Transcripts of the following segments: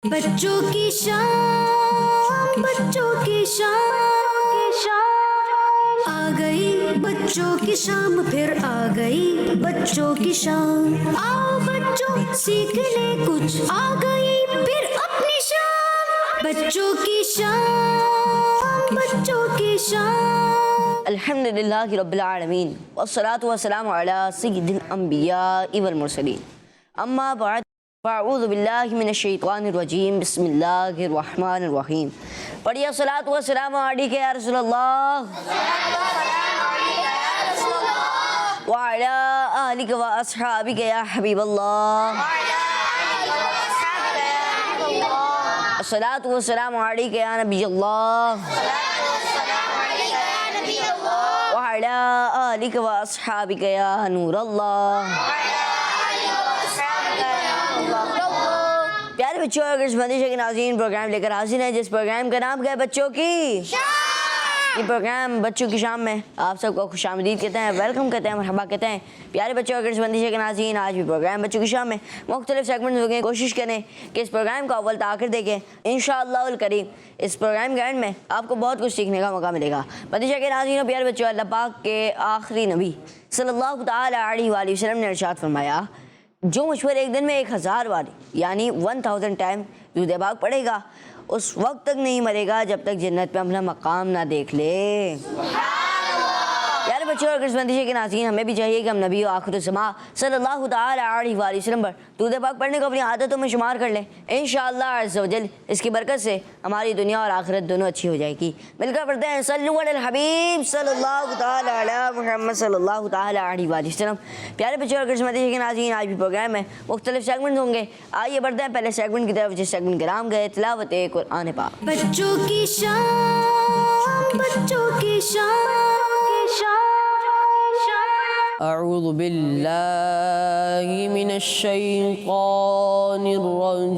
بچوں کی شام، بچوں کی شام آ گئی، بچوں کی شام پھر آ گئی، بچوں کی شام آؤ بچوں سیکھنے کچھ آ گئی پھر اپنی شام، بچوں کی شام، بچوں کی شام۔ الحمدللہ رب العالمین والصلاة والسلام علی سید الانبیاء والمرسلین، اما بعد فاعوذ باللہ من الشیطان الرجیم، بسم اللہ الرحمن الرحیم۔ پڑھیے الصلاۃ والسلام علیک یا رسول اللہ وعلی آلک و اصحابک یا حبیب اللہ، الصلاۃ والسلام علیک یا نبی اللہ وعلی آلک و اصحابک یا نور اللہ۔ پیارے بچوں، اگر اس بندش کے ناظرین پروگرام لے کر حاضر ہیں جس پروگرام کا نام ہے بچوں کی شام۔ یہ پروگرام بچوں کی شام میں آپ سب کو خوش آمدید کہتے ہیں، ویلکم کہتے ہیں، مرحبا کہتے ہیں۔ پیارے بچوں، اگر اس بندش کے ناظرین آج بھی پروگرام بچوں کی شام میں مختلف سیگمنٹ ہوگئے، کوشش کریں کہ اس پروگرام کو اول تا آخر دیکھیں۔ انشاءاللہ الکریم اس پروگرام کے اینڈ میں آپ کو بہت کچھ سیکھنے کا موقع ملے گا۔ بندش کے ناظرین اور پیارے بچوں، اللہ پاک کے آخری نبی صلی اللہ تعالی علیہ وآلہ وسلم نے ارشاد فرمایا، جو مجھ پر ایک دن میں 1000 بار یعنی 1000 ٹائم درود پاک پڑھے گا اس وقت تک نہیں مرے گا جب تک جنت پہ اپنا مقام نہ دیکھ لے۔ پیارے بچوں، اور بندشے کے ناظرین، ہمیں بھی چاہیے کہ ہم نبی و آخر الزماں صلی اللہ تعالی علیہ وآلہ وسلم پر درود پاک پڑھنے کو اپنی عادتوں میں شمار کر لیں۔ انشاءاللہ عز و جل اس کی برکت سے ہماری دنیا اور آخرت دونوں اچھی ہو جائے گی۔ مل کر پڑھتے ہیں صلو علی الحبیب صلی اللہ تعالی علی محمد صلی اللہ تعالی علیہ وآلہ وسلم۔ پیارے بچوں، اور بندشے کے ناظرین، آج بھی پروگرام میں مختلف سیگمنٹ ہوں گے۔ آئیے بڑھتے ہیں پہلے سیگمنٹ کی طرف، جس سیگمنٹ کا نام ہے تلاوت قرآن پاک۔ بچوں کی شام، بچوں کی شام اعوذ باللہ من الشیطان الرجیم،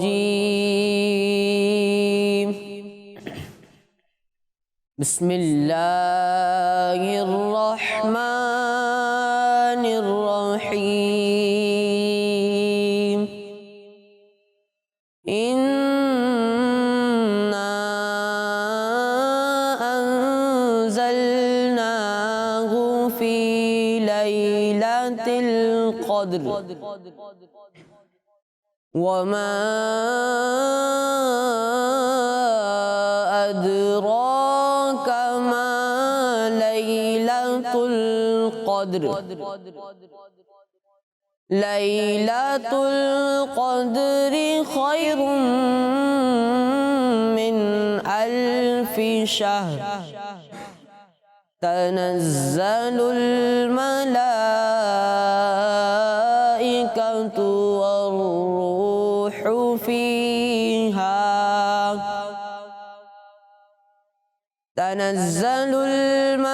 بسم اللہ الرحمن الرحیم۔ اِنَّا أَنزَلْنَاهُ فِي لَيْلَةِ الْقَدْرِ وَمَا أَدْرَاكَ مَا لَيْلَةُ الْقَدْرِ، لَيْلَةُ الْقَدْرِ خَيْرٌ مِّنْ أَلْفِ شَهْرٍ، تنزل الملائكة والروح فيها، تنزل الملائكة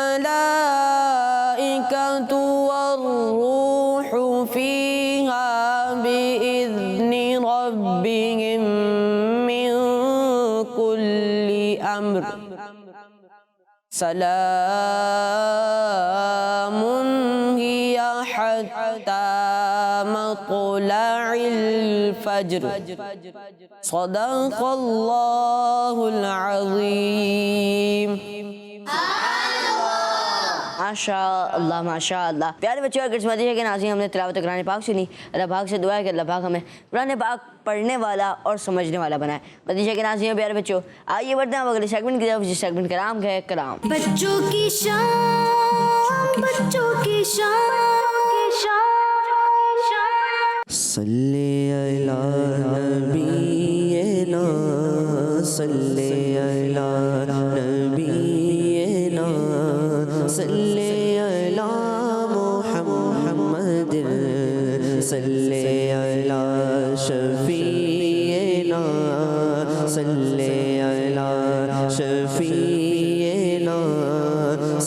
والروح فيها بإذن ربهم من كل أمر، سلام هي حتى مطلع الفجر، صدق اللہ العظیم۔ ماشاء اللہ ماشاء اللہ۔ پیارے بچوں، اگر اس مدینے کے ناظرین، ہم نے تلاوت قرآن پاک سنی، اللہ پاک سے دعا ہے کہ اللہ پاک ہمیں قرآن پاک پڑھنے والا اور سمجھنے والا بنائے۔ مدینے کے ناظرین پیارے بچوں، آئیے بڑھتے ہیں اگلے سیگمنٹ کی طرف، جس سیگمنٹ کا نام ہے کلام۔ بچوں کی شام، بچوں کی شام صلی علی نبینا، صلی علی نبینا، صلی علی محمد، صلی علی شفیعنا، صلی علی شفیعنا،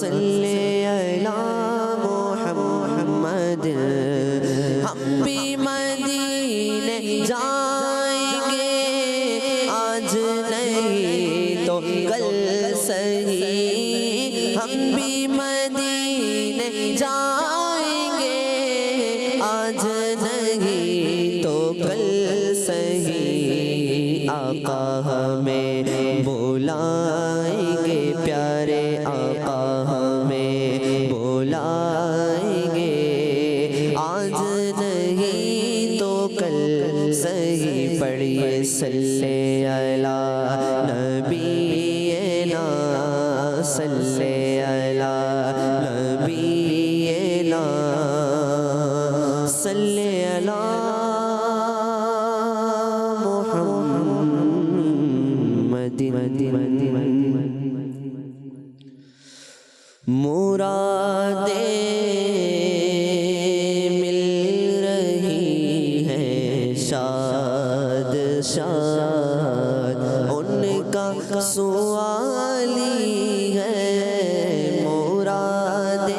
صلی علی محمد۔ ہم بھی مدینے جائیں گے آج نہیں تو کل سہی، ہم بھی مدینے جائیں گے آج نہیں تو کل سہی، آقا ہمیں بلائیں گے، پیارے آقا ہمیں بلائیں گے، آج نہیں تو کل صحیح پڑھیے صلی علی نبینا، صلی علی نبینا، صلی علی مرادیں مل رہی ہیں شاد شاد، ان کا سوالی ہے، مرادیں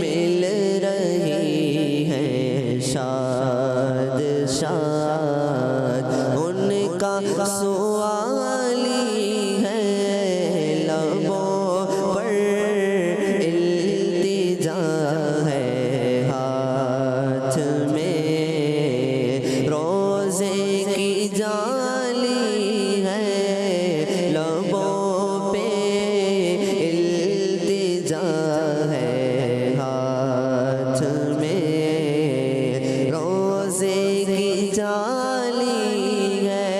مل رہی ہیں شاد شاد، ان کا سوالی ہے، لبوں پر التجا ہے، ہاتھ میں روزے کی جالی ہے، لبوں پہ التجا ہے، ہاتھ میں روزے کی جالی ہے،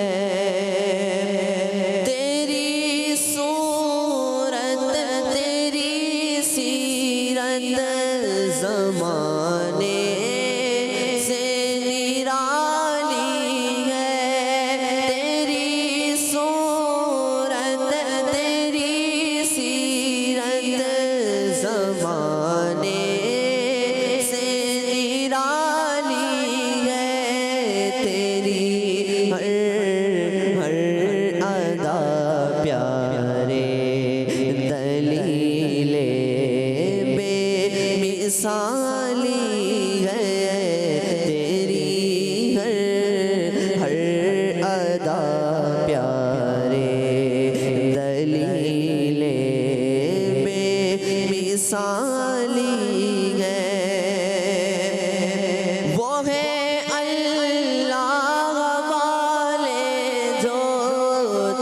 تیری صورت تیری سیرت زمانے سے نرالی ہے، تیری صورت تیری سیرت زمانے سے نرالی ہے، تیری ہر ادا پیارے دلیل بے مثالی ہے، تیری ہر ادا پیارے دلیل بے مثالی ہے، وہ ہے اللہ والے جو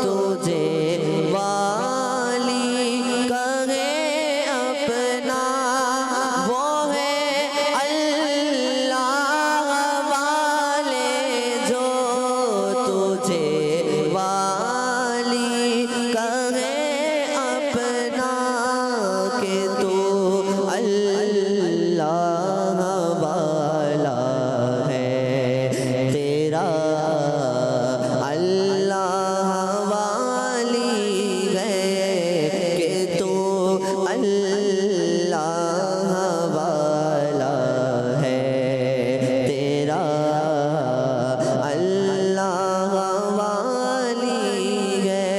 تجھے والی کہے اپنا، وہ ہے اللہ والے جو تجھے والی کہے اپنا، کہ تو اللہ والا ہے تیرا، اللہ والی ہے، کہ تو اللہ والا ہے تیرا، اللہ والی ہے،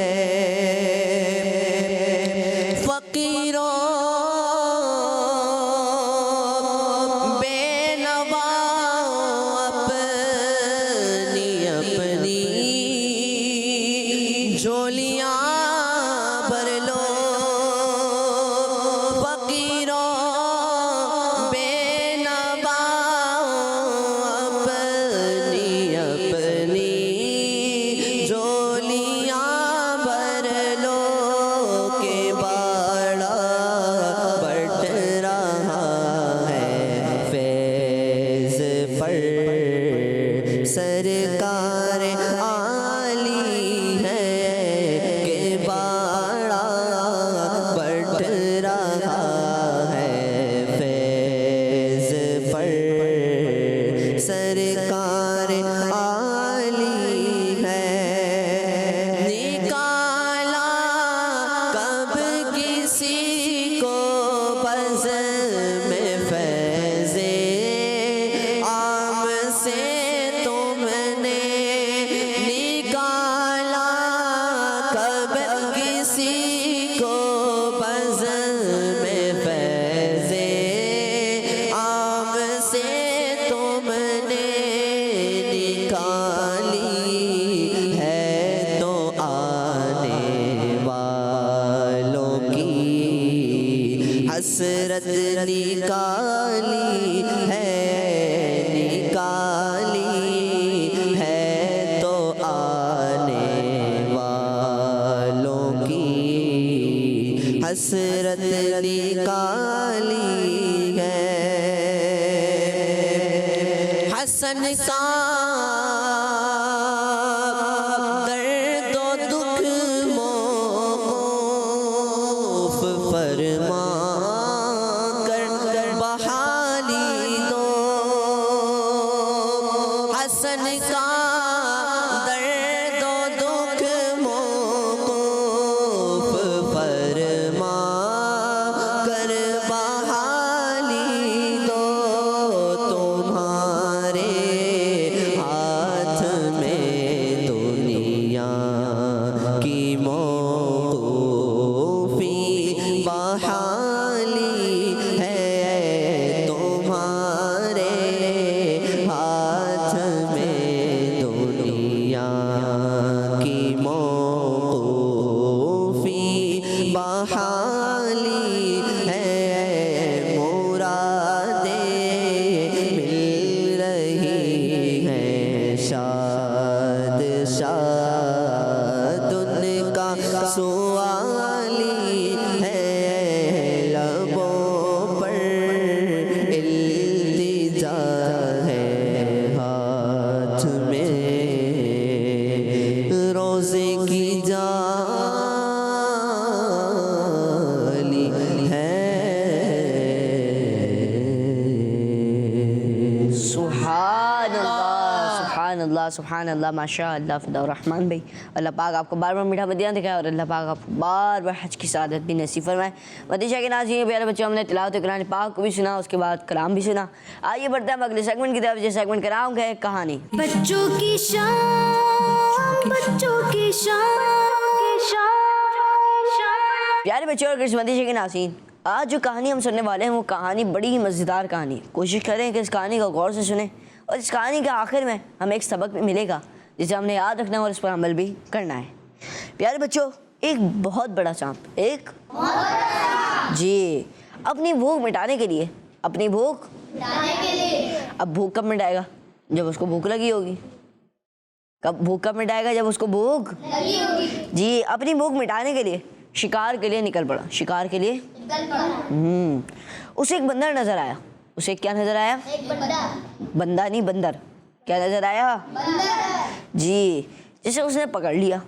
فقیروں بے نوا اپنی اپنی جھولیاں بھر لو، فقیروں بے نوا اپنی اپنی جھولیاں بھر لو، کہ باڑا بٹ رہا ہے فیض پر، سرکار عالی ہے، کہ باڑا بٹ رہا ہے فیض پر، سرکار عالی ہے، نکالا کب کسی کو بزم میں فیض عام سے تم نے، نکالا کب کسی کو بزم میں فیض عام سے تم نے نکالی ہے، تو آنے والوں کی حسرت نکالی ہے، نکالی ہے، تو آنے حسرت نکالی ہے حسن کا درد و دکھ موقوف فرما کر بحالی دو حسن کا درد و دکھ موقوف فرما کر بحالی دو تمہارے ہاتھ میں دنیا کی موقوفی بحالی ہے تمہارے ہاتھ میں دنیا کی موقوفی بحالی ہے مرادیں مل رہی ہیں شاد شاد ان کا سوالی ہے لبوں پر التجا ہے ہاتھ میں روزے کی جالی ہے سبحان اللہ سبحان اللہ ماشاء اللہ فدا الرحمن بھائی اللہ پاک آپ کو بار بار میٹھا مدینہ دکھائے اور اللہ پاک آپ کو بار بار حج کی سعادت بھی نصیب فرمائے مدیشہ کے ناظرین پیارے بچوں ہم نے تلاوت قرآن پاک کو بھی سنا اس کے بعد کلام بھی سنا آئیے بڑھتے ہیں اگلے سیگمنٹ کی طرف جو سیگمنٹ کا نام ہے کہانی بچوں کی شام بچوں کی شام پیارے بچوں اور مدیشہ کے ناظرین آج جو کہانی ہم سننے والے ہیں وہ کہانی بڑی ہی مزیدار کہانی ہے کوشش کریں کہ اس کہانی کو غور سے سنیں اور اس کہانی کے آخر میں ہمیں ایک سبق بھی ملے گا جسے ہم نے یاد رکھنا ہے اور اس پر عمل بھی کرنا ہے پیارے بچوں ایک بہت بڑا سانپ ایک جی اپنی بھوک مٹانے کے لیے اپنی بھوک اب بھوک کب مٹائے گا جب اس کو بھوک لگی ہوگی بھوک کب مٹائے گا جب اس کو بھوک جی اپنی بھوک مٹانے کے لیے شکار کے لیے نکل پڑا شکار کے لیے اسے ایک بندر نظر آیا اسے کیا نظر آیا بندہ نہیں بندر کیا نظر آیا جی جسے اس نے پکڑ لیا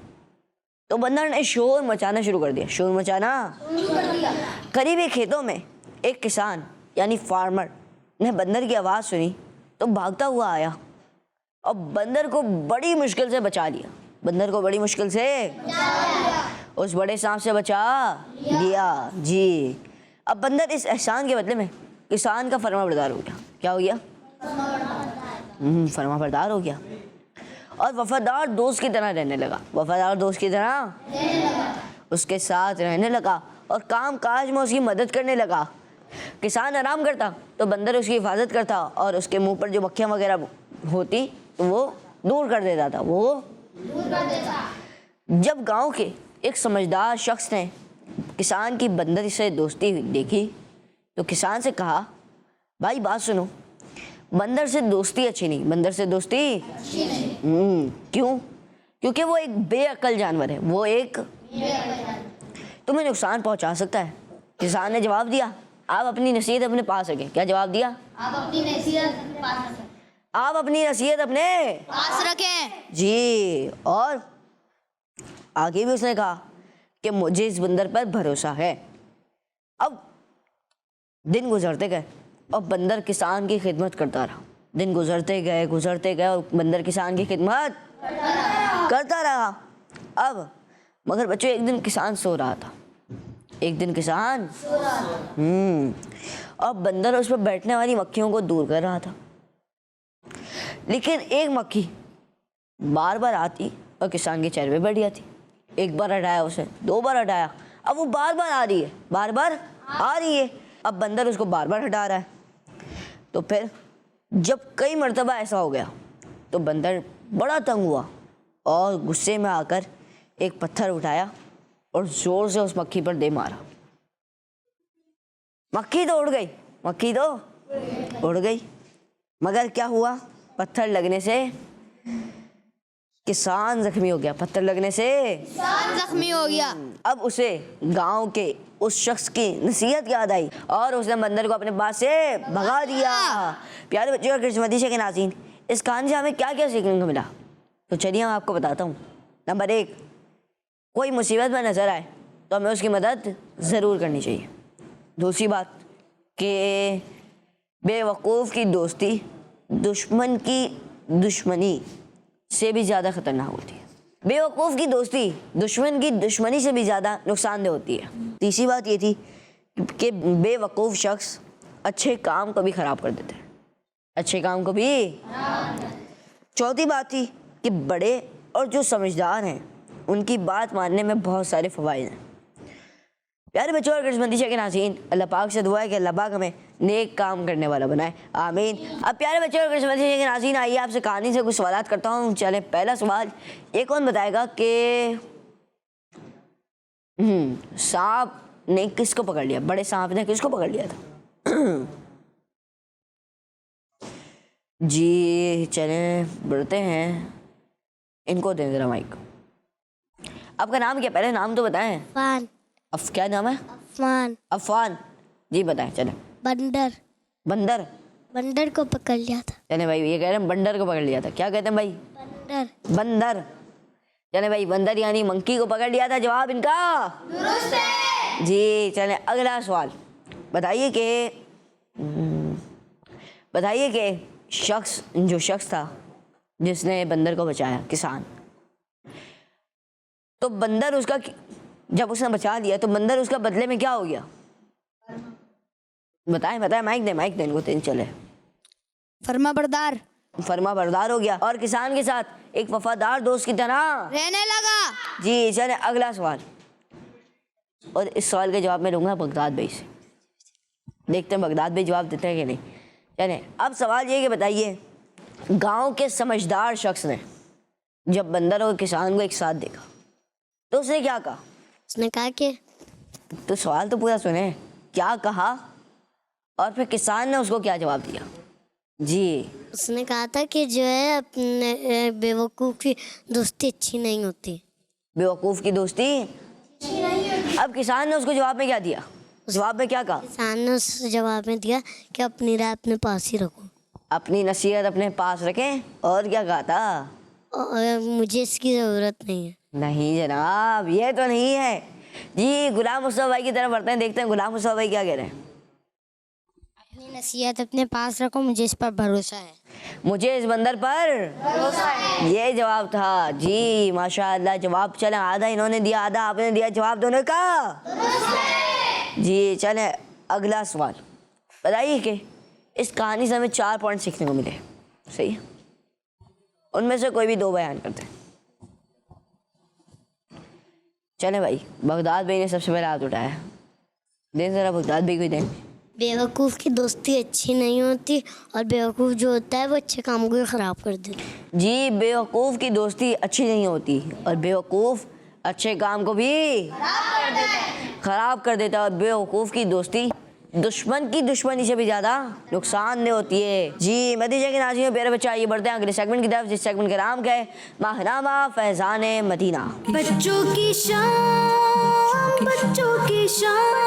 تو بندر نے شور مچانا شروع کر دیا شور مچانا قریبی کھیتوں میں ایک کسان یعنی فارمر نے بندر کی آواز سنی تو بھاگتا ہوا آیا اور بندر کو بڑی مشکل سے بچا لیا بندر کو بڑی مشکل سے اس بڑے سانپ سے بچا لیا جی اب بندر اس احسان کے بدلے میں کسان کا فرما بردار ہو گیا کیا ہو گیا فرما بردار ہو گیا اور وفادار دوست کی طرح رہنے لگا وفادار دوست کی طرح اس کے ساتھ رہنے لگا اور کام کاج میں اس کی مدد کرنے لگا کسان آرام کرتا تو بندر اس کی حفاظت کرتا اور اس کے منہ پر جو مکھیاں وغیرہ ہوتی تو وہ دور کر دیتا تھا جب گاؤں کے ایک سمجھدار شخص نے کسان کی بندر سے دوستی دیکھی تو کسان سے کہا بھائی بات سنو بندر سے دوستی اچھی نہیں بندر سے دوستی کیوں کیونکہ وہ ایک بے عقل جانور ہے وہ ایک تمہیں نقصان پہنچا سکتا ہے کسان نے جواب دیا آپ اپنی نصیحت اپنے پاس رکھیں کیا جواب دیا آپ اپنی نصیحت اپنے پاس رکھیں جی اور آگے بھی اس نے کہا کہ مجھے اس بندر پر بھروسہ ہے اب دن گزرتے گئے اور بندر کسان کی خدمت کرتا رہا دن گزرتے گئے اور بندر کسان کی خدمت کرتا رہا اب مگر بچوں ایک دن کسان سو رہا تھا اور بندر اس پر بیٹھنے والی مکھیوں کو دور کر رہا تھا لیکن ایک مکھی بار بار آتی اور کسان کے چہرے پہ بیٹھ جاتی ایک بار ہٹایا اسے دو بار ہٹایا اب وہ بار بار آ رہی ہے اب بندر اس کو بار بار ہٹا رہا ہے تو پھر جب کئی مرتبہ ایسا ہو گیا تو بندر بڑا تنگ ہوا اور غصے میں آ کر ایک پتھر اٹھایا اور زور سے اس مکھی پر دے مارا مکھی تو اڑ گئی مگر کیا ہوا پتھر لگنے سے کسان زخمی ہو گیا، پتھر لگنے سے زخمی ہو گیا. اب اسے گاؤں کے اس شخص کی نصیحت یاد آئی اور اس نے بندر کو اپنے پاس سے بھگا دیا. پیارے بچوں اور کرسمس مدیشہ کے ناظرین، اس کہانی سے ہمیں کیا کیا سیکھنے کو ملا؟ تو چلیے میں آپ کو بتاتا ہوں. نمبر 1، کوئی مصیبت میں نظر آئے تو ہمیں اس کی مدد ضرور کرنی چاہیے. دوسری بات کہ بے وقوف کی دوستی دشمن کی دشمنی سے بھی زیادہ خطرناک ہوتی ہے. بے وقوف کی دوستی دشمن کی دشمنی سے بھی زیادہ نقصان دہ ہوتی ہے. تیسری بات یہ تھی کہ بے وقوف شخص اچھے کام کو بھی خراب کر دیتے ہیں، اچھے کام کو بھی. چوتھی بات تھی کہ بڑے اور جو سمجھدار ہیں ان کی بات ماننے میں بہت سارے فوائد ہیں. پیارے بچوں اور کرسمس مدیشہ کے ناظرین، اللہ پاک سے دعا ہے کہ اللہ پاک ہمیں نیک کام کرنے والا بنائے، آمین. اب پیارے بچوں اور کرسمس مدیشہ کے ناظرین، آئیے آپ سے کہانی سے کچھ سوالات کرتا ہوں. چلیں، پہلا سوال، یہ کون بتائے گا کہ سانپ نے کس کو پکڑ لیا؟ بڑے سانپ نے کس کو پکڑ لیا تھا؟ جی چلیں بڑھتے ہیں، ان کو دیں ذرا مائک. آپ کا نام کیا؟ پہلے نام تو بتائیں. عفان. کیا نام ہے؟ عفان. عفان. جی بتائیں. چلیں. بندر. بندر. بندر کو پکڑ لیا تھا. چلیں بھائی، یہ کہہ رہے ہیں بندر کو پکڑ لیا تھا. کیا کہتے ہیں بھائی؟ بندر. بندر. چلیں بھائی، بندر یعنی منکی کو پکڑ لیا تھا. جواب ان کا درست ہے. جی. چلیں اگلا سوال، بتائیے کہ جو شخص تھا جس نے بندر کو بچایا، کسان، تو بندر اس کا جب اس نے بچا لیا تو بندر اس کا بدلے میں کیا ہو گیا؟ بتائیں مائک دیں ان کو. چلے. فرما بردار. فرما بردار ہو گیا اور کسان کے ساتھ ایک وفادار دوست کی طرح رہنے لگا. جی. چلے اگلا سوال، اور اس سوال کا جواب میں لوں گا بغداد بھائی سے. دیکھتے ہیں بغداد بھائی جواب دیتے ہیں کہ نہیں. چلیں اب سوال یہ کہ بتائیے، گاؤں کے سمجھدار شخص نے جب بندر اور کسان کو ایک ساتھ دیکھا تو اس نے کیا کہا؟ اس نے کہا کہ تو سوال تو پورا سنیں، کیا کہا اور پھر کسان نے اس کو کیا جواب دیا؟ جی. اس نے کہا تھا کہ جو ہے اپنے بے وقوف کی دوستی اچھی نہیں ہوتی. بے وقوف کی دوستی. اب کسان نے اس کو جواب میں کیا دیا؟ جواب میں کیا کہا؟ کسان نے اس جواب میں دیا کہ اپنی رائے اپنے پاس ہی رکھو. اپنی نصیحت اپنے پاس رکھیں. اور کیا کہا تھا؟ اور مجھے اس کی ضرورت نہیں ہے. نہیں جناب، یہ تو نہیں ہے. جی غلام مصطفیٰ بھائی کی طرف بڑھتے ہیں، دیکھتے ہیں غلام مصطفیٰ بھائی کیا کہہ رہے ہیں. اپنی نصیحت اپنے پاس رکھو، مجھے اس پر بھروسہ ہے. مجھے اس بندر پر بھروسہ ہے، یہ جواب تھا. جی ماشاء اللہ. جواب چلیں آدھا انہوں نے دیا آدھا آپ نے دیا، جواب دونوں کا. جی چلیں اگلا سوال، بتائیے کہ اس کہانی سے ہمیں 4 پوائنٹ سیکھنے کو ملے. صحیح ہے، ان میں سے کوئی بھی 2 بیان کرتے ہیں. چلیں بھائی، بغداد بھائی نے سب سے پہلے ہاتھ اٹھایا. دیں ذرا بغداد بھائی کو دیں. بے وقوف کی دوستی اچھی نہیں ہوتی اور بے وقوف جو ہوتا ہے وہ اچھے کاموں کو خراب کر دیتا ہے. جی بے وقوف کی دوستی اچھی نہیں ہوتی اور بے وقوف اچھے کام کو بھی خراب کر دیتا ہے. اور بے وقوف کی دوستی دشمن کی دشمنی سے بھی زیادہ نقصان دہ ہوتی ہے. جی مدیشہ کے ناظرین پیارے بچہ، آئیے بڑھتے ہیں اگلے سیگمنٹ کی طرف، جس سیگمنٹ کا نام کیا ہے؟ ماہنامہ فیضان مدینہ. بچوں کی شان، بچوں کی شان.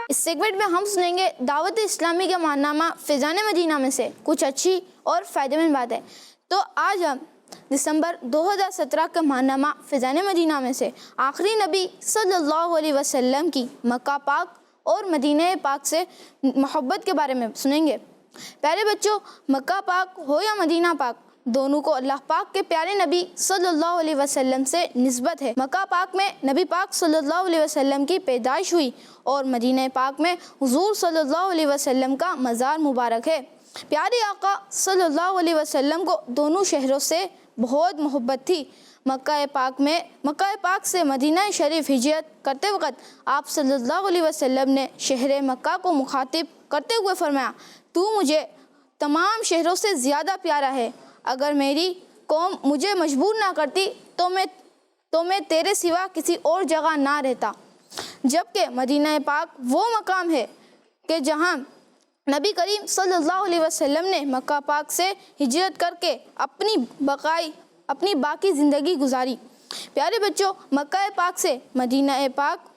اس سیگمنٹ میں ہم سنیں گے دعوت اسلامی کے ماہنامہ فیضان مدینہ میں سے کچھ اچھی اور فائدہ مند باتیں. تو آج ہم دسمبر 2017 کے ماہنامہ فیضان مدینہ میں سے آخری نبی صلی اللہ علیہ وسلم کی مکہ پاک اور مدینہ پاک سے محبت کے بارے میں سنیں گے. پیارے بچوں، مکہ پاک ہو یا مدینہ پاک، دونوں کو اللہ پاک کے پیارے نبی صلی اللہ علیہ وسلم سے نسبت ہے. مکہ پاک میں نبی پاک صلی اللہ علیہ وسلم کی پیدائش ہوئی اور مدینہ پاک میں حضور صلی اللہ علیہ وسلم کا مزار مبارک ہے. پیارے آقا صلی اللہ علیہ وسلم کو دونوں شہروں سے بہت محبت تھی. مکہ پاک سے مدینہ شریف ہجرت کرتے وقت آپ صلی اللہ علیہ وسلم نے شہر مکہ کو مخاطب کرتے ہوئے فرمایا، تو مجھے تمام شہروں سے زیادہ پیارا ہے. اگر میری قوم مجھے مجبور نہ کرتی تو میں تیرے سوا کسی اور جگہ نہ رہتا. جبکہ مدینہ پاک وہ مقام ہے کہ جہاں نبی کریم صلی اللہ علیہ وسلم نے مکہ پاک سے ہجرت کر کے اپنی باقی زندگی گزاری۔ پیارے بچوں، مکہ پاک سے مدینہ پاک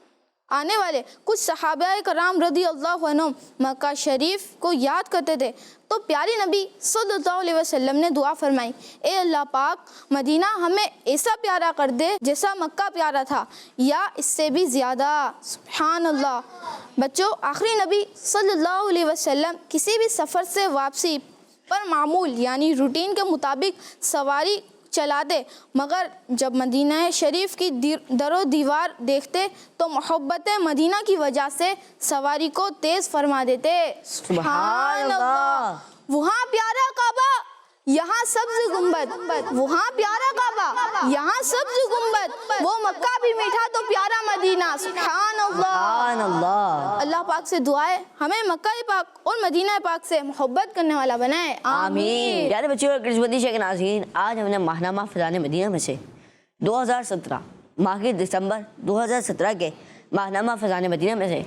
آنے والے کچھ صحابہ کرام رضی اللہ عنہم مکہ شریف کو یاد کرتے تھے تو پیارے نبی صلی اللہ علیہ وسلم نے دعا فرمائی، اے اللہ پاک مدینہ ہمیں ایسا پیارا کر دے جیسا مکہ پیارا تھا یا اس سے بھی زیادہ۔ سبحان اللہ۔ بچوں، آخری نبی صلی اللہ علیہ وسلم کسی بھی سفر سے واپسی پر معمول یعنی روٹین کے مطابق سواری چلاتے، مگر جب مدینہ شریف کی در و دیوار دیکھتے تو محبت مدینہ کی وجہ سے سواری کو تیز فرما دیتے۔ سبحان اللہ۔ وہاں پیارا کعبہ، یہاں سبز گنبد، وہاں پیارا کعبہ، یہاں سبز گنبد، وہ مکہ بھی میٹھا تو پیارا مدینہ۔ سبحان اللہ۔ سبحان اللہ۔ اللہ پاک سے دعا ہے ہمیں مکہ پاک اور مدینہ پاک سے محبت کرنے والا بنائے، آمین۔ پیارے بچوں اور قسمتی شیخ ناظرین، آج ہم نے ماہنامہ فیضان مدینہ میں سے 2017 ماہ کے دسمبر 2017 کے ماہنامہ فیضان مدینہ میں سے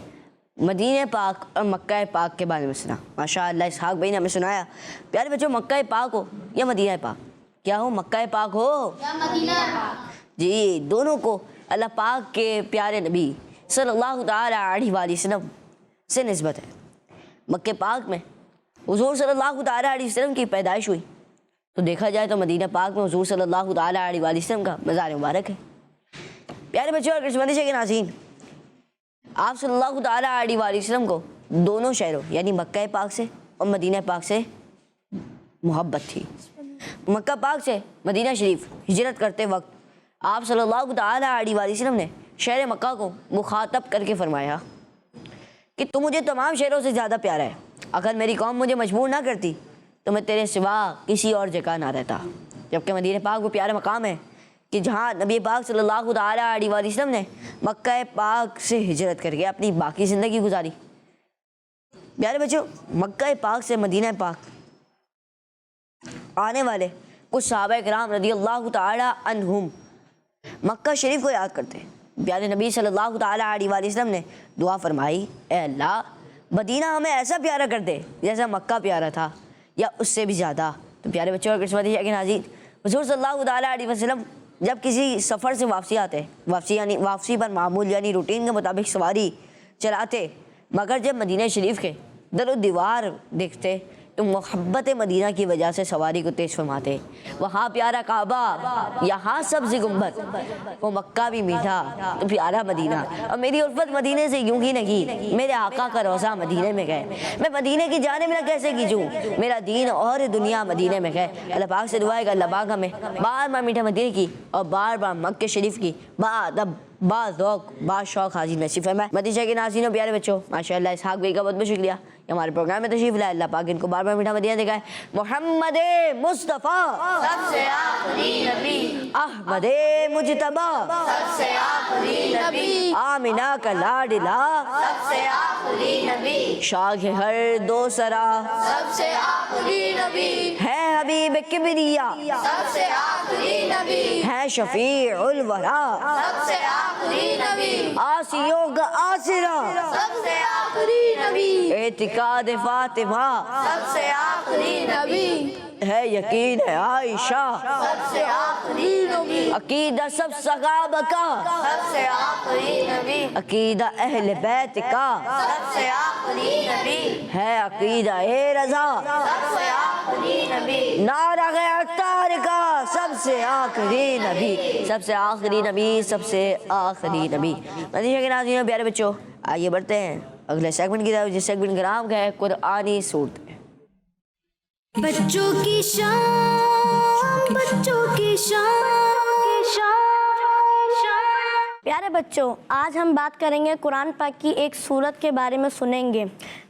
مدینہ پاک اور مکہ پاک کے بارے میں سنا۔ ماشاءاللہ اسحاق بھائی نے ہمیں سنایا۔ پیارے بچوں، مکہ پاک ہو یا مدینہ پاک، کیا ہو؟ مکہ پاک ہو یا مدینہ پاک، جی دونوں کو اللہ پاک کے پیارے نبی صلی اللہ تعالیٰ علیہ وآلہ وسلم سے نسبت ہے۔ مکہ پاک میں حضور صلی اللہ تعالیٰ علیہ وسلم کی پیدائش ہوئی تو دیکھا جائے تو مدینہ پاک میں حضور صلی اللہ تعالیٰ علیہ وآلہ وسلم کا مزار مبارک ہے۔ پیارے بچوں اور قسمتی شیخ ناظرین، آپ صلی اللہ تعالیٰ علیہ وآلہ وسلم کو دونوں شہروں یعنی مکہ پاک سے اور مدینہ پاک سے محبت تھی۔ مکہ پاک سے مدینہ شریف ہجرت کرتے وقت آپ صلی اللہ تعالیٰ علیہ وآلہ وسلم نے شہر مکہ کو مخاطب کر کے فرمایا کہ تو مجھے تمام شہروں سے زیادہ پیارا ہے، اگر میری قوم مجھے مجبور نہ کرتی تو میں تیرے سوا کسی اور جگہ نہ رہتا۔ جبکہ مدینہ پاک وہ پیارا مقام ہے کہ جہاں نبی پاک صلی اللہ تعالیٰ علیہ وآلہ وسلم نے مکہ پاک سے ہجرت کر کے اپنی باقی زندگی گزاری۔ پیارے بچوں، مکہ پاک سے مدینہ پاک آنے والے کچھ صحابہ کرام رضی اللہ تعالیٰ عنہم مکہ شریف کو یاد کرتے ہیں۔ پیارے نبی صلی اللہ تعالیٰ علیہ وآلہ وسلم نے دعا فرمائی، اے اللہ مدینہ ہمیں ایسا پیارا کر دے جیسا مکہ پیارا تھا یا اس سے بھی زیادہ۔ تو پیارے بچوں اور قسمتی شیخ ناظرین، حضور صلی اللہ تعالیٰ علیہ وسلم جب کسی سفر سے واپسی آتے، واپسی پر معمول یعنی روٹین کے مطابق سواری چلاتے، مگر جب مدینہ شریف کے در و دیوار دیکھتے تو محبت مدینہ کی وجہ سے سواری کو تیز فرماتے۔ وہاں پیارا کعبہ، یہاں سبز گنبد، وہ مکہ بھی میٹھا تو پیارا مدینہ۔ اور میری الفت مدینے سے یوں ہی نہیں، میرے آقا کا روضہ مدینے میں گئے، میں مدینے کی جانب نہ کیسے کیجوں، میرا دین اور دنیا مدینے میں گئے۔ اللہ پاک سے دعا ہے کہ اللہ پاک ہمیں بار بار میٹھا مدینے کی اور بار بار مکہ شریف کی بادب با ذوق با شوق حاضر نصیب فرمائے۔ مدینہ کے ناظرین و پیارے بچوں، ماشاءاللہ اسحاق بھائی کا بہت بہت شکریہ کہ ہمارے پروگرام میں تشریف لائے۔ اللہ پاک ان کو بار بار میٹھا مدینہ دکھائے۔ محمد مصطفیٰ سب سے آخری نبی، احمد مجتبیٰ سب سے آخری نبی، آمینہ کا لاڈلا سب سے آخری نبی، شاہ ہر دو سرا سب سے آخری نبی، ہے حبیب کبریا سب سے آخری نبی، ہے شفیع الورا سب سے آخری نبی، آسیوں کا آسرا سب سے آخری نبی، اعتقاد فاطمہ سب سے آخری نبی، ہے یقین ہے عائشہ سب سے آخری نبی، عقیدہ سب صحابہ کا سب سے آخری نبی، عقیدہ اہل بیت کا سب سے آخری نبی، ہے عقیدہ اے رضا سب سے آخری نبی، نعرہ عطار کا سب سے آخری نبی، سب سے آخری نبی، سب سے آخری نبی۔ مدینہ کے ناظرین پیارے بچوں، آئیے بڑھتے ہیں اگلے سیگمنٹ کی طرف، جس سیگمنٹ کا نام ہے قرآنی صورت۔ بچوں کی شان، بچوں کی شان۔ پیارے بچوں، آج ہم بات کریں گے قرآن پاک کی ایک سورت کے بارے میں سنیں گے۔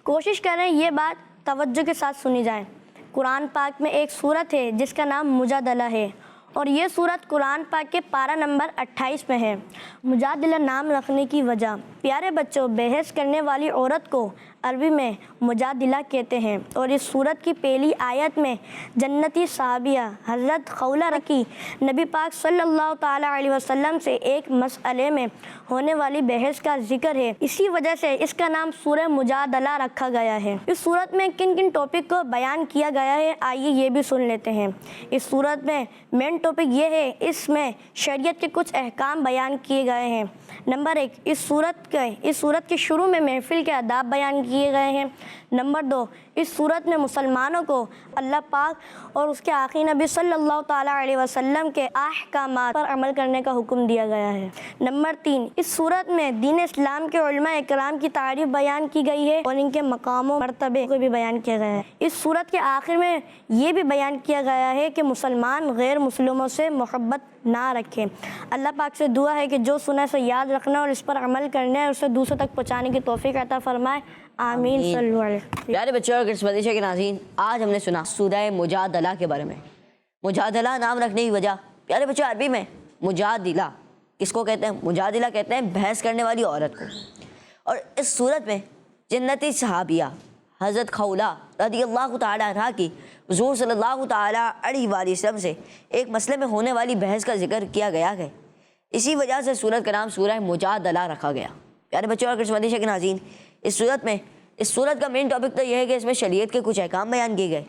کوشش کریں یہ بات توجہ کے ساتھ سنی جائے۔ قرآن پاک میں ایک سورت ہے جس کا نام مجادلہ ہے، اور یہ سورت قرآن پاک کے پارہ نمبر 28 میں ہے۔ مجادلہ نام رکھنے کی وجہ، پیارے بچوں، بحث کرنے والی عورت کو عربی میں مجادلہ کہتے ہیں، اور اس سورت کی پہلی آیت میں جنتی صحابیہ حضرت خولہ کی نبی پاک صلی اللہ تعالیٰ علیہ وسلم سے ایک مسئلے میں ہونے والی بحث کا ذکر ہے۔ اسی وجہ سے اس کا نام سورہ مجادلہ رکھا گیا ہے۔ اس سورت میں کن کن ٹاپک کو بیان کیا گیا ہے، آئیے یہ بھی سن لیتے ہیں۔ اس سورت میں مین ٹاپک یہ ہے، اس میں شریعت کے کچھ احکام بیان کیے گئے ہیں۔ نمبر 1، اس سورت کے شروع میں محفل کے آداب بیان کیے گئے ہیں۔ نمبر 2، اس سورت میں مسلمانوں کو اللہ پاک اور اس کے آخری نبی صلی اللہ تعالیٰ علیہ وسلم کے احکامات پر عمل کرنے کا حکم دیا گیا ہے۔ نمبر 3، اس سورت میں دین اسلام کے علماء اکرام کی تعریف بیان کی گئی ہے اور ان کے مقام و مرتبے کو بھی بیان کیا گیا ہے۔ اس سورت کے آخر میں یہ بھی بیان کیا گیا ہے کہ مسلمان غیر مسلموں سے محبت نہ رکھیں۔ اللہ پاک سے دعا ہے کہ جو سنا ہے اسے یاد رکھنا اور اس پر عمل کرنا ہے، اسے دوسروں تک پہنچانے کی توفیق عطا فرمائے، آمین۔ صلی اللہ علیہ وسلم۔ پیارے بچوں اور قسمتی کے ناظرین، آج ہم نے سنا سورہ مجادلہ کے بارے میں۔ مجادلہ نام رکھنے کی وجہ، پیارے بچوں عربی میں مجادلہ کس کو کہتے ہیں؟ مجادلہ کہتے ہیں بحث کرنے والی عورت کو۔ اور اس صورت میں جنتی صحابیہ حضرت خولہ رضی اللہ تعالیٰ عنہ کی حضور صلی اللہ تعالیٰ علیہ وآلہ وسلم سے ایک مسئلے میں ہونے والی بحث کا ذکر کیا گیا ہے۔ اسی وجہ سے سورت کا نام سورہ مجادلہ رکھا گیا۔ پیارے بچوں اور قسمتی کے ناظرین، اس سورت کا مین ٹاپک تو یہ ہے کہ اس میں شریعت کے کچھ احکام بیان کیے گئے۔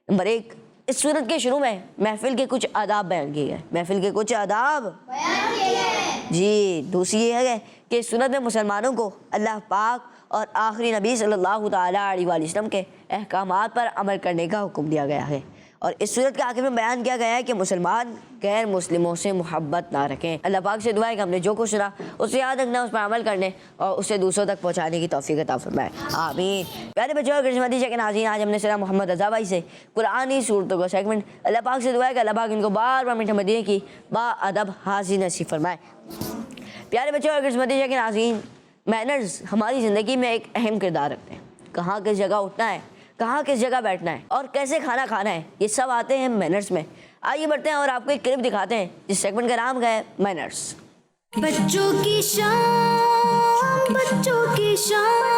نمبر 1، اس سورت کے شروع میں محفل کے کچھ آداب بیان کیے گئے۔ محفل کے کچھ آداب بیان کیے گئے۔ جی، دوسری یہ ہے کہ اس سورت میں مسلمانوں کو اللہ پاک اور آخری نبی صلی اللہ تعالیٰ علیہ وآلہ وسلم کے احکامات پر عمل کرنے کا حکم دیا گیا ہے۔ اور اس صورت کے آخر میں بیان کیا گیا ہے کہ مسلمان غیر مسلموں سے محبت نہ رکھیں۔ اللہ پاک سے دعا ہے کہ ہم نے جو کچھ سنا اسے یاد رکھنا، اس پر عمل کرنے اور اسے دوسروں تک پہنچانے کی توفیق عطا فرمائے، آمین۔ پیارے بچوں اور قسمتی کے ناظرین، آج ہم نے سنا محمد رضا بھائی سے قرآنی صورتوں کا سیگمنٹ۔ اللہ پاک سے دعا ہے کہ اللہ پاک ان کو بار بار میٹھے مدینے کی با ادب حاضری نصیب فرمائے۔ پیارے بچوں اور قسمتی کے ناظرین، مینرز ہماری زندگی میں ایک اہم کردار رکھتے ہیں۔ کہاں کس جگہ اٹھنا ہے، کہاں کس جگہ بیٹھنا ہے اور کیسے کھانا کھانا ہے، یہ سب آتے ہیں مینرز میں۔ آئیے بڑھتے ہیں اور آپ کو ایک کلپ دکھاتے ہیں جس سیگمنٹ کا نام ہے مینرز۔ بچوں کی شان، بچوں کی شان۔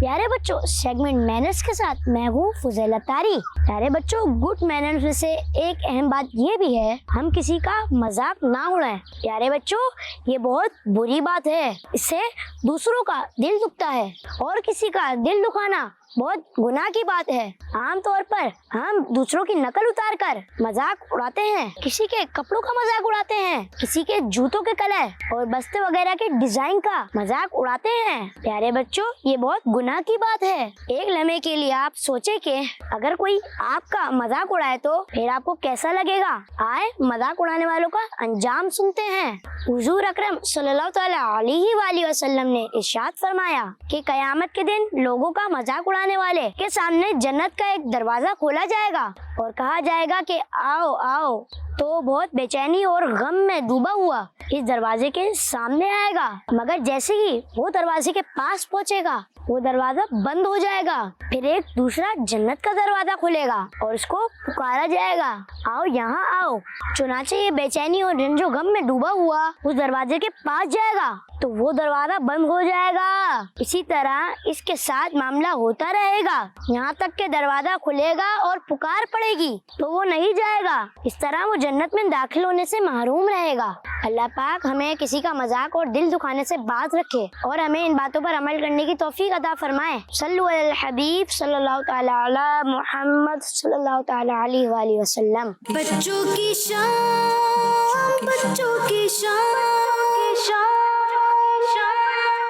پیارے بچوں، سیگمنٹ مینرز کے ساتھ میں ہوں فضیلہ طاری۔ پیارے بچوں، گڈ مینرز میں سے ایک اہم بات یہ بھی ہے ہم کسی کا مذاق نہ اڑائیں۔ پیارے بچوں، یہ بہت بری بات ہے، اس سے دوسروں کا دل دکھتا ہے اور کسی کا دل دکھانا بہت گناہ کی بات ہے۔ عام طور پر ہم دوسروں کی نقل اتار کر مذاق اڑاتے ہیں، کسی کے کپڑوں کا مذاق اڑاتے ہیں، کسی کے جوتوں کے کلر اور بستے وغیرہ کے ڈیزائن کا مذاق اڑاتے ہیں۔ پیارے بچوں، یہ بہت گناہ کی بات ہے۔ ایک لمحے کے لیے آپ سوچیں کہ اگر کوئی آپ کا مذاق اڑائے تو پھر آپ کو کیسا لگے گا۔ آئے مذاق اڑانے والوں کا انجام سنتے ہیں۔ حضور اکرم صلی اللہ تعالیٰ علیہ وآلہ وسلم نے ارشاد فرمایا کہ قیامت کے دن لوگوں کا مذاق اڑانے والے کے سامنے جنت کا ایک دروازہ کھولا جائے گا اور کہا جائے گا کہ آؤ آؤ، تو بہت بے چینی اور غم میں ڈوبا ہوا اس دروازے کے سامنے آئے گا، مگر جیسے ہی وہ دروازے کے پاس پہنچے گا وہ دروازہ بند ہو جائے گا، پھر ایک دوسرا جنت کا دروازہ کھلے گا اور اس کو پکارا جائے گا، آؤ یہاں آؤ۔ چنانچہ یہ بے چینی اور رنج و غم میں ڈوبا ہوا اس دروازے کے پاس جائے گا تو وہ دروازہ بند ہو جائے گا۔ اسی طرح اس کے ساتھ معاملہ ہوتا رہے گا یہاں تک کہ دروازہ کھلے گا اور پکار پڑے گی تو وہ نہیں جائے گا۔ اس طرح وہ جنت میں داخل ہونے سے محروم رہے گا۔ اللہ پاک ہمیں کسی کا مذاق اور دل دکھانے سے باز رکھے اور ہمیں ان باتوں پر عمل کرنے کی توفیق عطا فرمائے۔ صلو علی الحبیب صلی اللہ تعالی علی محمد صلی اللہ تعالی علیہ وآلہ وسلم۔ بچوں کی شان، بچوں کی شان۔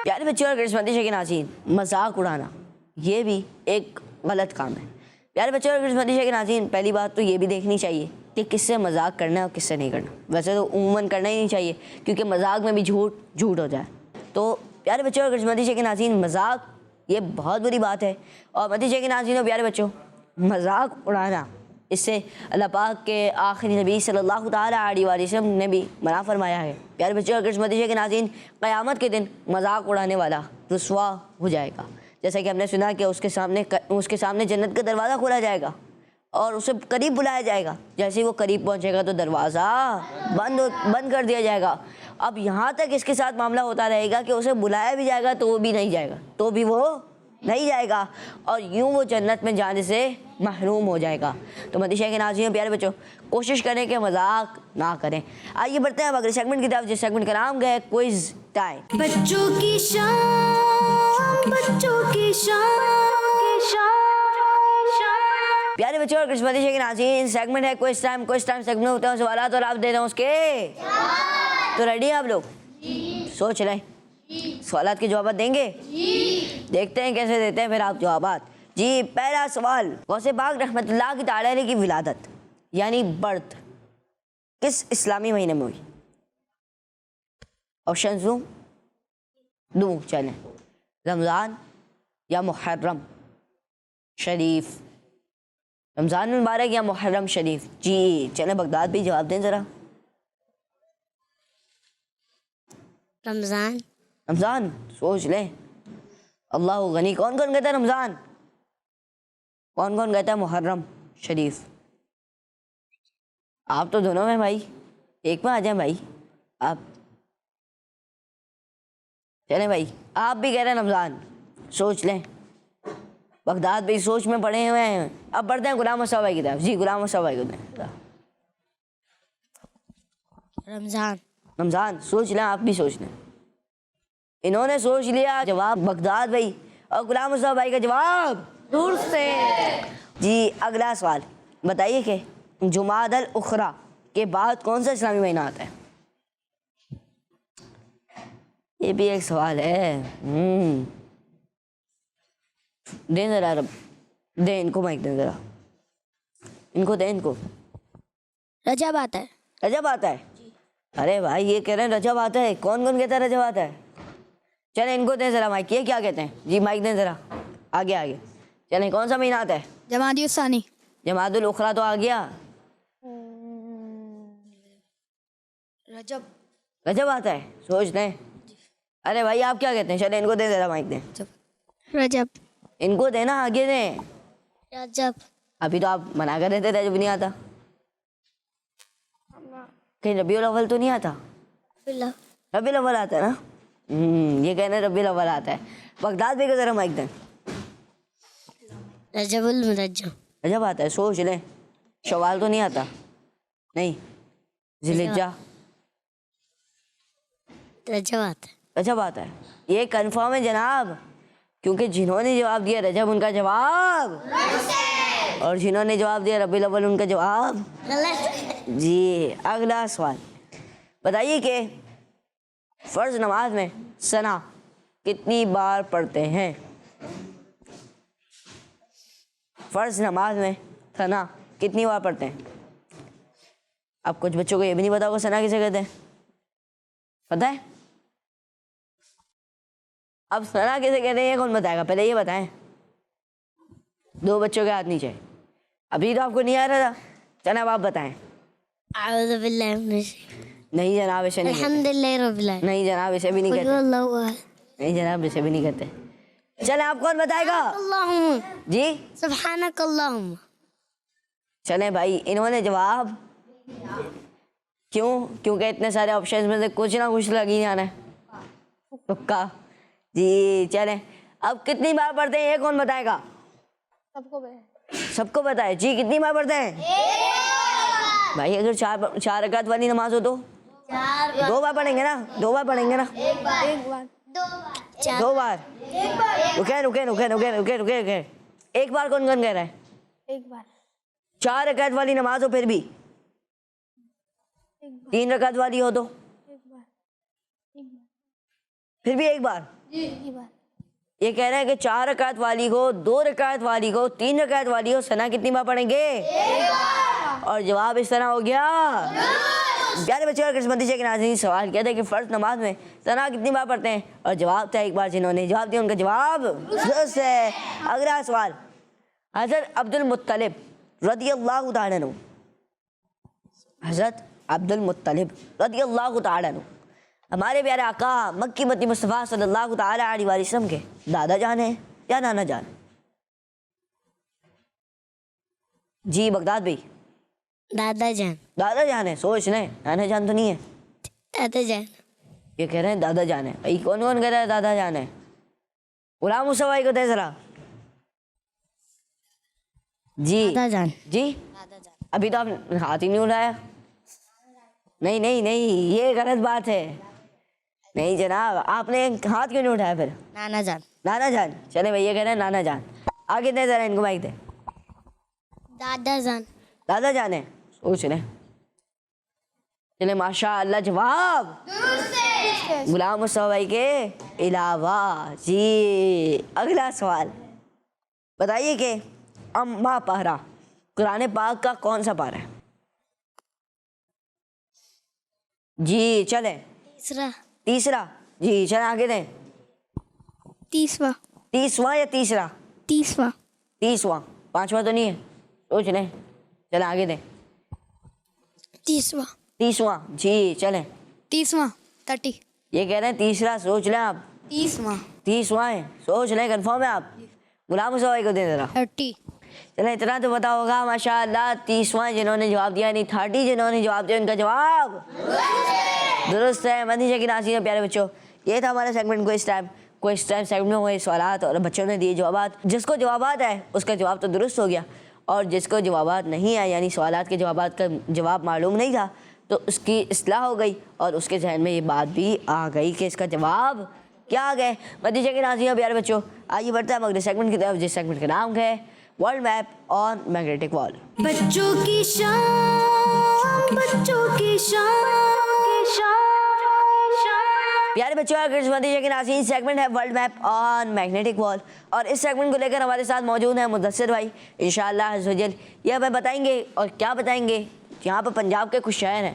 پیارے بچوں اور قسمتی کے ناظرین، مذاق اڑانا یہ بھی ایک غلط کام ہے۔ پیارے بچوں اور قسمتی کے ناظرین، پہلی بات تو یہ بھی دیکھنی چاہیے کہ کس سے مذاق کرنا ہے اور کس سے نہیں کرنا۔ ویسے تو عموماً کرنا ہی نہیں چاہیے کیونکہ مذاق میں بھی جھوٹ ہو جائے۔ تو پیارے بچوں اور قسمتی کے ناظرین، مذاق یہ بہت بری بات ہے۔ اور نتیجے کے ناظرین اور پیارے بچوں، مذاق اڑانا اس سے اللہ پاک کے آخری نبی صلی اللہ تعالیٰ علیہ وآلہ وسلم نے بھی منع فرمایا ہے۔ پیارے بچوں اور قسمتی کے ناظرین، قیامت کے دن مذاق اڑانے والا رسوا ہو جائے گا۔ جیسا کہ ہم نے سنا کہ اس کے سامنے جنت کا دروازہ کھولا جائے گا اور اسے قریب بلایا جائے گا۔ جیسے ہی وہ قریب پہنچے گا تو دروازہ بند کر دیا جائے گا اب یہاں تک اس کے ساتھ معاملہ ہوتا رہے گا کہ اسے بلایا بھی جائے گا تو وہ بھی نہیں جائے گا، تو بھی وہ نہیں جائے گا، اور یوں وہ جنت میں جانے سے محروم ہو جائے گا۔ تو مدیشہ کے ناظرین پیارے بچوں، کوشش کریں کہ مذاق نہ کریں۔ آئیے بڑھتے ہیں اب اگلے سیگمنٹ کی طرف، جس سیگمنٹ کا نام ہے کوئز ٹائم۔ بچوں کی شان، بچوں کی شان۔ پیارے بچوں اور مدیشہ کے ناظرین، سیگمنٹ ہے quiz time. Quiz time segment ہوتے ہیں سوالات اور آپ دے رہے ہیں اس کے، تو ریڈی ہیں آپ لوگ؟ سوچ رہے ہیں سوالات کے جوابات دیں گے؟ دیکھتے ہیں کیسے دیتے ہیں پھر آپ جوابات۔ جی پہلا سوال، غوث پاک رحمۃ اللہ کی تعالی علیہ کی ولادت یعنی برتھ کس اسلامی مہینے میں ہوئی؟ آپشنز دوں چلیں، رمضان یا محرم شریف؟ رمضان مبارک یا محرم شریف؟ جی چلیں بغداد بھی جواب دیں ذرا۔ رمضان۔ رمضان، سوچ لیں، اللہ غنی۔ کون کون کہتا ہے رمضان؟ کون کون کہتا ہے محرم شریف؟ آپ تو دونوں میں بھائی، ایک میں آ جائیں بھائی آپ۔ چلیں بھائی آپ بھی کہہ رہے ہیں رمضان، سوچ لیں۔ بغداد بھی سوچ میں پڑے ہوئے ہیں۔ اب بڑھتے ہیں غلام مصطفیٰ بھائی کی طرف۔ جی غلام مصطفیٰ بھائی کو دیں۔ رمضان۔ رمضان، سوچ لیں، آپ بھی سوچ لیں۔ انہوں نے سوچ لیا جواب بغداد بھائی، اور غلام مصطفیٰ بھائی کا جواب دور سے۔ جی اگلا سوال بتائیے کہ جمادی الاخری کے بعد کون سا اسلامی مہینہ آتا ہے؟ یہ بھی ایک سوال ہے۔ دیں ذرا رب، دیں ان کو مائک، دیں ذرا ان کو، دیں ان کو۔ رجب آتا ہے۔ رجب آتا ہے؟ ارے بھائی یہ کہہ رہے ہیں رجب آتا ہے، کون کون کہتا ہے رجب آتا ہے؟ چلیں ان کو دیں ذرا مائک، یہ کیا کہتے ہیں؟ جی مائک دیں ذرا، آگے آگے چلیں۔ کون سا مہینہ آتا ہے؟ جمادی الثانی۔ جمادی الاخری تو آ گیا، رجب۔ رجب آتا ہے، سوچ لیں۔ ارے بھائی آپ کیا کہتے ہیں؟ چلیں ان کو دیں ذرا مائک، دیں رجب۔ ان کو دینا، آگے دیں۔ رجب۔ ابھی تو آپ منع کر رہے تھے رجب نہیں آتا، کہیں ربیع الاول تو نہیں آتا؟ ربیع الاول آتا ہے نا؟ یہ کہنا ہے ربیع الاول آتا ہے۔ بغداد بھی کو ذرا مائک دیں۔ رجب المرجب۔ رجب آتا ہے، سوچ لیں۔ شوال تو نہیں آتا؟ نہیں۔ ذی الحجہ؟ رجب آتا ہے۔ رجب آتا ہے، یہ کنفرم ہے جناب، کیونکہ جنہوں نے جواب دیا رجب ان کا جواب، اور جنہوں نے جواب دیا ربیع الاول ان کا جواب غلط۔ جی اگلا سوال بتائیے کہ فرض نماز میں ثنا کتنی بار پڑھتے ہیں؟ فرض نماز میں ثنا کتنی بار پڑھتے ہیں؟ اب کچھ بچوں کو یہ بھی نہیں پتا ہوگا ثنا کسے کہتے ہیں، پتہ ہے؟ اب ثنا کسے کہتے ہیں یہ کون بتائے گا؟ پہلے یہ بتائیں۔ دو بچوں کے ہاتھ نیچے، ابھی تو آپ کو نہیں آ رہا تھا، جناب آپ بتائیں۔ اعوذ باللہ من الشیطان۔ نہیں جناب اسے نہیں کہتے، الحمدللہ رب العالمین۔ نہیں جناب اسے بھی نہیں قل کہتے، هو اللہ احد۔ نہیں جناب اسے بھی نہیں کہتے۔ چلیں آپ کون بتائے گا؟ اللہم جی سبحانک اللہم۔ چلیں بھائی انہوں نے جواب، کیوں؟ کیونکہ اتنے سارے آپشنز میں سے کچھ نہ کچھ لگ ہی نہیں آنا ہے، تکا۔ جی چلیں اب کتنی بار پڑھتے ہیں یہ کون بتائے گا؟ سب کو پتا ہے؟ جی کتنی بار پڑھتے ہیں بھائی؟ اگر چار رکعت والی نماز ہو تو 2 بار پڑھیں گے نا؟ 2 بار پڑھیں گے نا؟ 2 بار؟ رکے ایک بار کون کون کہہ رہا ہے؟ ایک بار۔ 4 رکعت والی نماز ہو پھر بھی؟ 3 رکعت والی ہو تو پھر بھی ایک بار؟ یہ کہہ رہے ہیں کہ 4 رکعت والی ہو، 2 رکعت والی ہو، 3 رکعت والی ہو، ثنا کتنی بار پڑھیں گے؟ اور جواب اس طرح ہو گیا۔ پیارے بچے اور قسمتی کے ناظرین، سوال کیا تھا کہ فرض نماز میں ثنا کتنی بار پڑھتے ہیں، اور جواب تھا ایک بار۔ جنہوں نے جواب دیا ان کا جواب درست ہے۔ اگلا سوال، حضرت عبد المطلب رضی اللہ تعالیٰ عنہ، حضرت عبد المطلب رضی اللہ تعالیٰ عنہ ہمارے پیارے آقا مکی مدنی مصطفیٰ صلی اللہ تعالیٰ علیہ وآلہ وسلم کے دادا جان ہیں یا نانا جان؟ جی بغداد بھائی؟ دادا جان۔ دادا جان ہے، سوچ لیں، نانا جان تو نہیں ہے۔ دادا جان۔ یہ کہہ رہے ہیں دادا جان ہے. بھائی کون کون کہہ رہا ہے دادا جان ہے؟ غلام مصطفیٰ بھائی کو دے ذرا. جی دادا جان. جی ابھی تو آپ نے ہاتھ ہی نہیں اٹھایا. نہیں نہیں نہیں یہ غلط بات ہے. نہیں جناب آپ نے ہاتھ کیوں نہیں اٹھایا پھر؟ نانا جان. نانا جان. چلے بھائی یہ کہہ رہے ہیں نانا جان. آگے دے ذرا ان کو مائک دے. دادا جان. دادا جان ہے. سوچ لیں. چلے ماشاء اللہ جواب غلام مصطفیٰ بھائی کے علاوہ. جی اگلا سوال بتائیے کہ اما پارا قرآن پاک کا کون سا پارا ہے؟ جی چلیں. تیسرا. جی چلیں آگے دیں. تیسواں یا تیسرا؟ تیسواں. پانچواں تو نہیں ہے. سوچ لیں. چلیں آگے دیں. تیسواں. جی چلیں. 30. یہ کہہ رہے ہیں تیسرا. سوچ لیں آپ. 30واں ہے. سوچ لیں. کنفرم ہے آپ؟ غلام مصطفیٰ بھائی کو دیں ذرا. 30. چلیں اتنا تو پتا ہوگا ماشاء اللہ. 30واں جنہوں نے جواب دیا نہیں 30 جنہوں نے جواب دیا ان کا جواب درست ہے. مدنی کی ناظرین پیارے بچوں یہ تھا ہمارا سیگمنٹ کوئز ٹائم سیگمنٹ میں ہوئے سوالات اور بچوں نے دیے جوابات. جس کو جوابات آئے اس کا جواب تو درست ہو گیا اور جس کو جوابات نہیں آئے یعنی سوالات کے جوابات کا جواب معلوم نہیں تھا تو اس کی اصلاح ہو گئی اور اس کے ذہن میں یہ بات بھی آ گئی کہ اس کا جواب کیا آ گئے. مدنی کی ناظرین پیارے بچوں آئیے بڑھتا ہے اگلے سیگمنٹ کی طرف جس سیگمنٹ کا نام ہے ورلڈ میپ آن میگنیٹک وال. بچوں کی شان بچوں کی شان. پیارے بچوں مدنی کے ناظرین سیگمنٹ ہے ورلڈ میپ آن میگنیٹک وال اور اس سیگمنٹ کو لے کر ہمارے ساتھ موجود ہیں مدثر بھائی انشاءاللہ عز و جل. یہ ہمیں بتائیں گے اور کیا بتائیں گے. یہاں پہ پنجاب کے کچھ شہر ہیں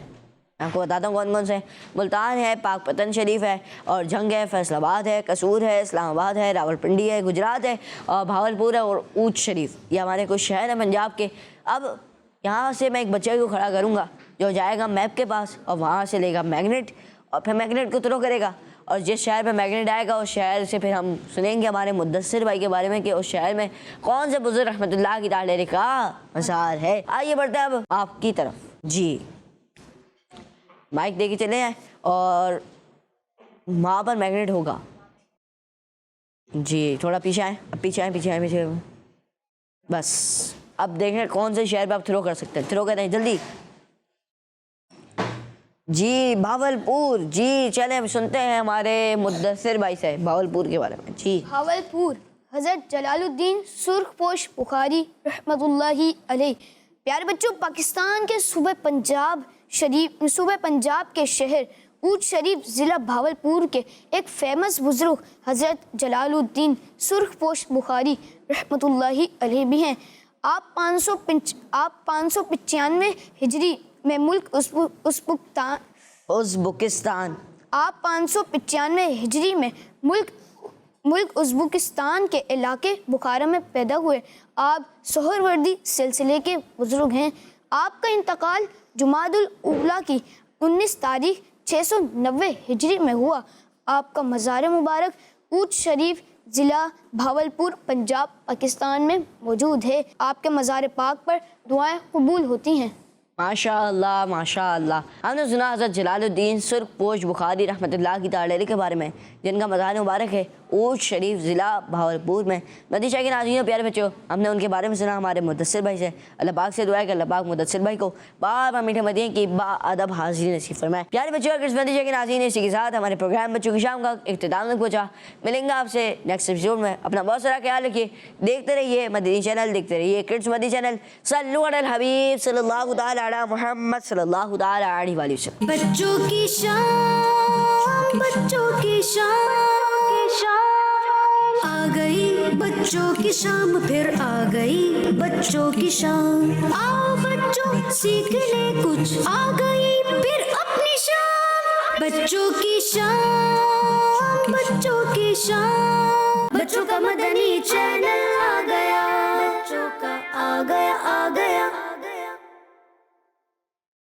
میں آپ کو بتاتا ہوں کون کون سے. ملتان ہے, پاک پتن شریف ہے اور جنگ ہے, فیصل آباد ہے, قصور ہے, اسلام آباد ہے, راول پنڈی ہے, گجرات ہے اور بھاولپور ہے اور اونچ شریف. یہ ہمارے کچھ شہر ہیں پنجاب کے. اب یہاں سے میں ایک بچے کو کھڑا کروں گا جو جائے گا میپ کے پاس اور وہاں سے لے گا میگنیٹ اور پھر میگنیٹ کو تھرو کرے گا اور جس شہر پہ میگنیٹ آئے گا اس شہر سے پھر ہم سنیں گے ہمارے مدثر بھائی کے بارے میں کہ اس شہر میں کون سے بزرگ رحمۃ اللہ کی تعالی کا مزار ہے. آئیے بڑھتے ہیں اب آپ کی طرف. جی مائک دے کے چلے ہیں اور وہاں پر میگنیٹ ہوگا. جی تھوڑا پیچھے آئیں. اب پیچھے آئیں. بس اب دیکھیں کون سے شہر پہ آپ تھرو کر سکتے ہیں. تھرو کریں ہیں جلدی. جی بھاولپور. جی چلیں سنتے ہیں ہمارے مدثر بھائی سے بھاولپور کے بارے میں. جی بھاولپور حضرت جلال الدین سرخ پوش بخاری رحمۃ اللہ علیہ. پیارے بچوں پاکستان کے صوبہ پنجاب کے شہر اونچ شریف ضلع بھاولپور کے ایک فیمس بزرگ حضرت جلال الدین سرخ پوش بخاری رحمۃ اللہ علیہ بھی ہیں. آپ 595 ہجری میں ملک ازبکستان آپ 595 ہجری میں ملک ازبکستان کے علاقے بخارا میں پیدا ہوئے. آپ سہروردی سلسلے کے بزرگ ہیں. آپ کا انتقال جمادی الاولیٰ کی 19 تاریخ 690 ہجری میں ہوا. آپ کا مزار مبارک اونچ شریف ضلع بھاولپور پنجاب پاکستان میں موجود ہے. آپ کے مزار پاک پر دعائیں قبول ہوتی ہیں. ماشاء اللہ ماشاء اللہ. ہم نے سنا حضرت جلال الدین سرخ پوش بخاری رحمۃ اللہ کی تعالی کے بارے میں جن کا مزار مبارک ہے اونچ شریف ضلع بھاولپور میں. مدنی کے ناظرین پیارے بچوں ہم نے ان کے بارے میں سنا ہمارے مدثر بھائی سے. اللہ پاک سے دعا ہے کہ اللہ پاک مدثر بھائی کو بار بار میٹھے مدینے کی با ادب حاضری نصیب فرمائے. پیارے بچوں اگر اس مدنی کے ناظرین اسی کے ساتھ ہمارے پروگرام بچوں کی شام کا اختتام تک پہنچا. ملیں گے آپ سے نیکسٹ ایپیسوڈ میں. اپنا بہت سارا خیال رکھیے. دیکھتے رہیے مدنی چینل, دیکھتے رہیے کڈس مدنی چینل. صلوا علی الحبیب صلی اللہ تعالی علی محمد صلی اللہ تعالی علیہ وآلہ وسلم. بچوں کی شان بچوں کی شان آ گئی بچوں کی شام پھر آ گئی بچوں کی شام. آؤ بچوں سیکھ لے کچھ آ گئی پھر اپنی شام. بچوں کی شان بچوں کی شان. بچوں کا مدنی چینل آ گیا. بچوں کا آ گیا